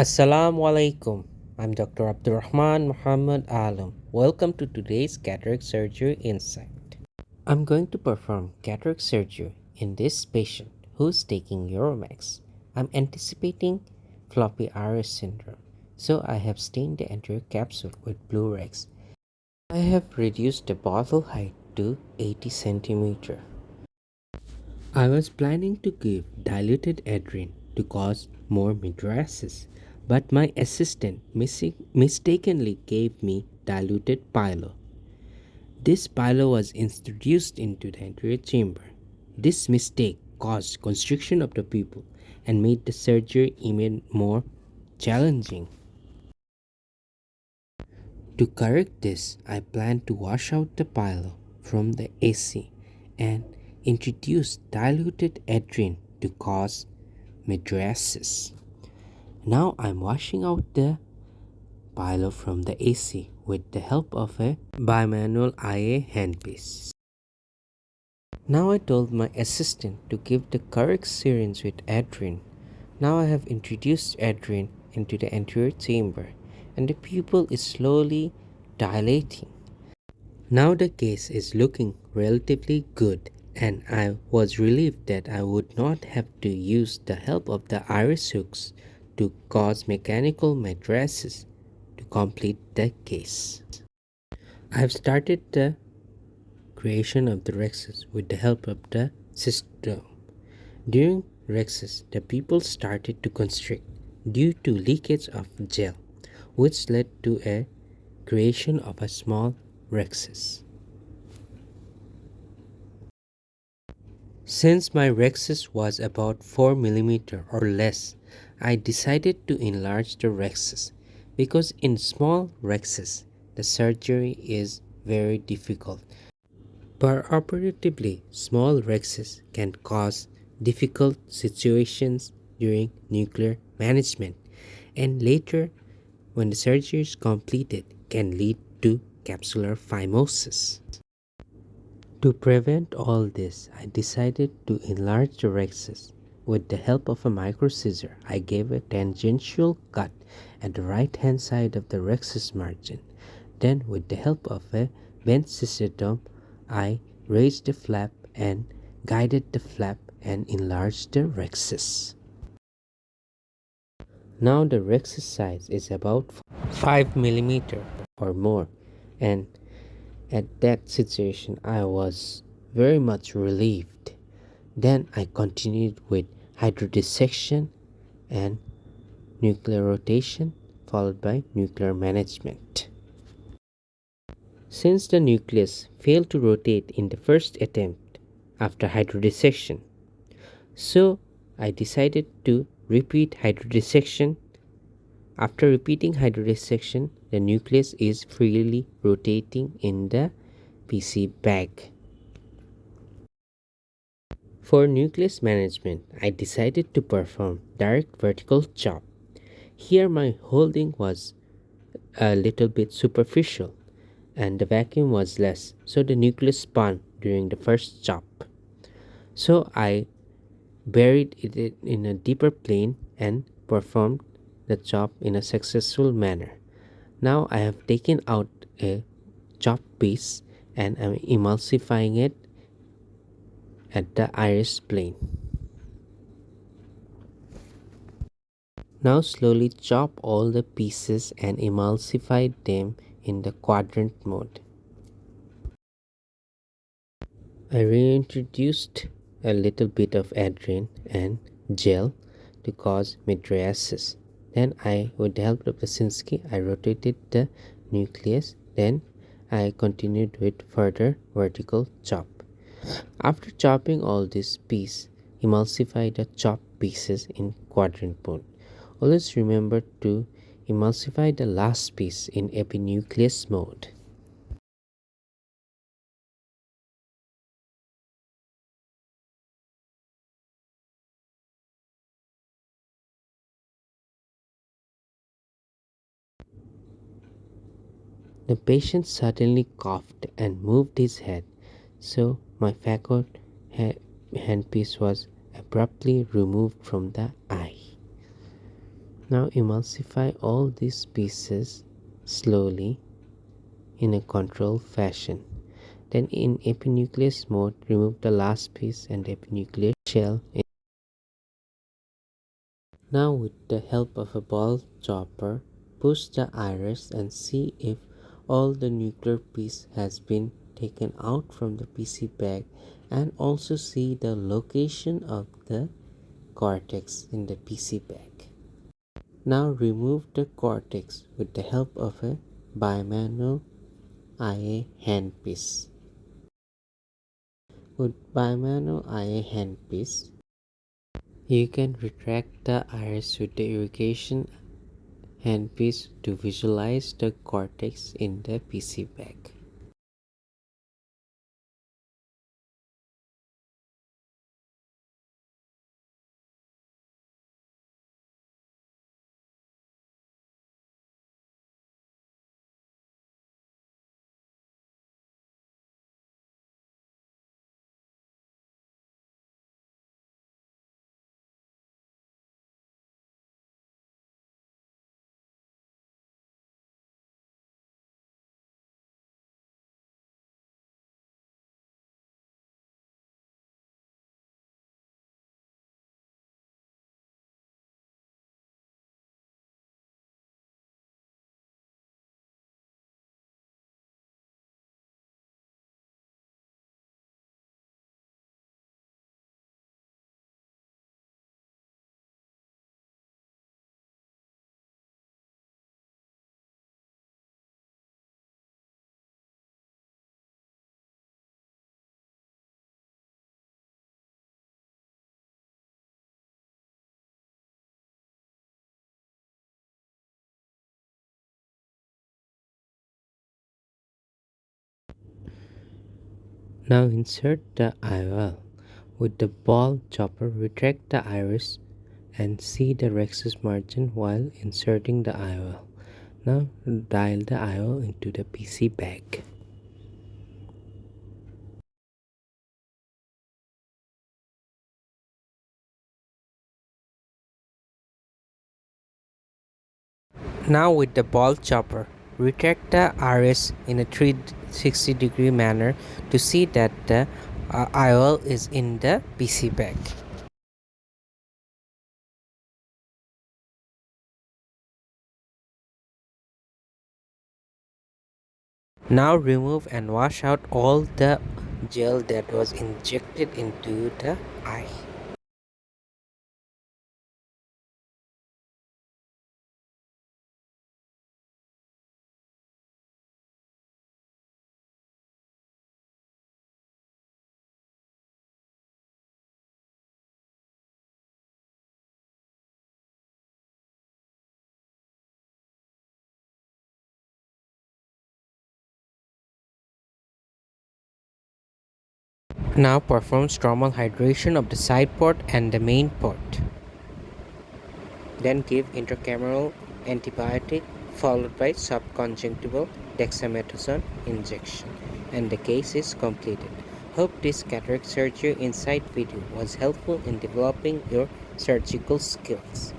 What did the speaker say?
Assalamu alaikum. I'm Dr. Abdurrahman Muhammad Alam. Welcome to today's Cataract Surgery Insight. I'm going to perform cataract surgery in this patient who's taking Euromax. I'm anticipating floppy iris syndrome, so I have stained the anterior capsule with blue rags. I have reduced the bottle height to 80 centimeter. I was planning to give diluted adrenaline to cause more mydriasis, but my assistant mistakenly gave me diluted pilo. This pilo was introduced into the anterior chamber. This mistake caused constriction of the pupil and made the surgery even more challenging. To correct this, I plan to wash out the pilo from the AC and introduce diluted adrenaline to cause mydriasis. Now I'm washing out the pilo from the AC with the help of a bimanual IA handpiece. Now I told my assistant to give the correct syringe with adrenaline. Now I have introduced adrenaline into the anterior chamber and the pupil is slowly dilating. Now the case is looking relatively good and I was relieved that I would not have to use the help of the iris hooks to cause mechanical mydriasis to complete the case. I have started the creation of the rhexis with the help of the system. During rhexis, the pupil started to constrict due to leakage of gel, which led to a creation of a small rhexis. Since my rhexis was about 4 mm or less, I decided to enlarge the rhexis because in small rhexis, the surgery is very difficult. Operatively, small rhexis can cause difficult situations during nuclear management and later when the surgery is completed can lead to capsular phimosis. To prevent all this, I decided to enlarge the rhexis. With the help of a micro scissor, I gave a tangential cut at the right hand side of the rhexis margin. Then, with the help of a bent cystodome, I raised the flap and guided the flap and enlarged the rhexis. Now the rhexis size is about 5 mm or more, and at that situation I was very much relieved. Then I continued with hydrodissection and nuclear rotation followed by nuclear management. Since the nucleus failed to rotate in the first attempt after hydrodissection, so I decided to repeat hydrodissection. After repeating hydrodissection, the nucleus is freely rotating in the PC bag. For nucleus management, I decided to perform direct vertical chop. Here my holding was a little bit superficial and the vacuum was less, so the nucleus spun during the first chop. So I buried it in a deeper plane and performed the chop in a successful manner. Now I have taken out a chopped piece and I'm emulsifying it at the iris plane. Now slowly chop all the pieces and emulsify them in the quadrant mode. I reintroduced a little bit of adrenaline and gel to cause mydriasis. Then with the help of Basinski, I rotated the nucleus. Then I continued with further vertical chop. After chopping all this piece, emulsify the chopped pieces in quadrant mode. Always remember to emulsify the last piece in epinucleus mode. The patient suddenly coughed and moved his head, so my phaco handpiece was abruptly removed from the eye. Now emulsify all these pieces slowly in a controlled fashion. Then in epinucleus mode, remove the last piece and the epinuclear shell. Now with the help of a ball chopper, push the iris and see if all the nuclear piece has been taken out from the PC bag, and also see the location of the cortex in the PC bag. Now remove the cortex with the help of a bimanual IA handpiece. With bimanual IA handpiece, you can retract the iris with the irrigation handpiece to visualize the cortex in the PC bag. Now insert the IOL. With the ball chopper, retract the iris and see the rhexis margin while inserting the IOL. Now dial the IOL into the PC bag. Now with the ball chopper, retract the iris in a 360-degree manner to see that the IOL is in the PC bag. Now remove and wash out all the gel that was injected into the eye. Now perform stromal hydration of the side port and the main port. Then give intracameral antibiotic followed by subconjunctival dexamethasone injection. And the case is completed. Hope this cataract surgery insight video was helpful in developing your surgical skills.